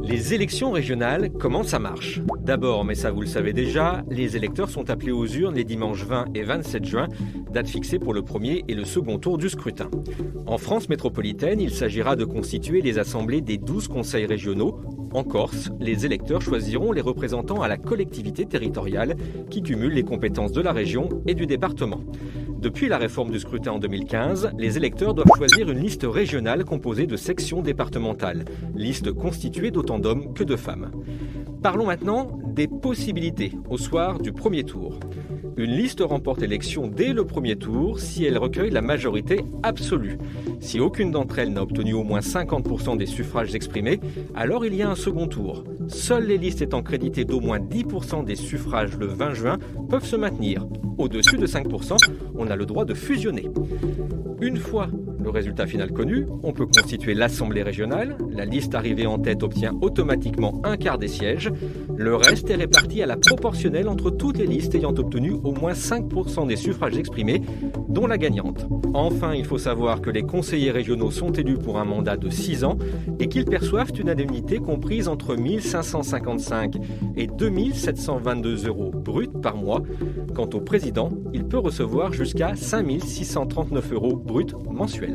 Les élections régionales, comment ça marche? D'abord, mais ça vous le savez déjà, les électeurs sont appelés aux urnes les dimanches 20 et 27 juin, date fixée pour le premier et le second tour du scrutin. En France métropolitaine, il s'agira de constituer les assemblées des 12 conseils régionaux. En Corse, les électeurs choisiront les représentants à la collectivité territoriale qui cumulent les compétences de la région et du département. Depuis la réforme du scrutin en 2015, les électeurs doivent choisir une liste régionale composée de sections départementales, liste constituée d'autant d'hommes que de femmes. Parlons maintenant des possibilités au soir du premier tour. Une liste remporte l'élection dès le premier tour si elle recueille la majorité absolue. Si aucune d'entre elles n'a obtenu au moins 50% des suffrages exprimés, alors il y a un second tour. Seules les listes étant créditées d'au moins 10% des suffrages le 20 juin peuvent se maintenir. Au-dessus de 5%, on a le droit de fusionner. Une fois le résultat final connu, on peut constituer l'Assemblée régionale. La liste arrivée en tête obtient automatiquement un quart des sièges. Le reste est réparti à la proportionnelle entre toutes les listes ayant obtenu au moins 5% des suffrages exprimés, dont la gagnante. Enfin, il faut savoir que les conseillers régionaux sont élus pour un mandat de 6 ans et qu'ils perçoivent une indemnité comprise entre 1 555 et 2 722 euros bruts par mois. Quant au président, il peut recevoir jusqu'à 5 639 euros bruts mensuels.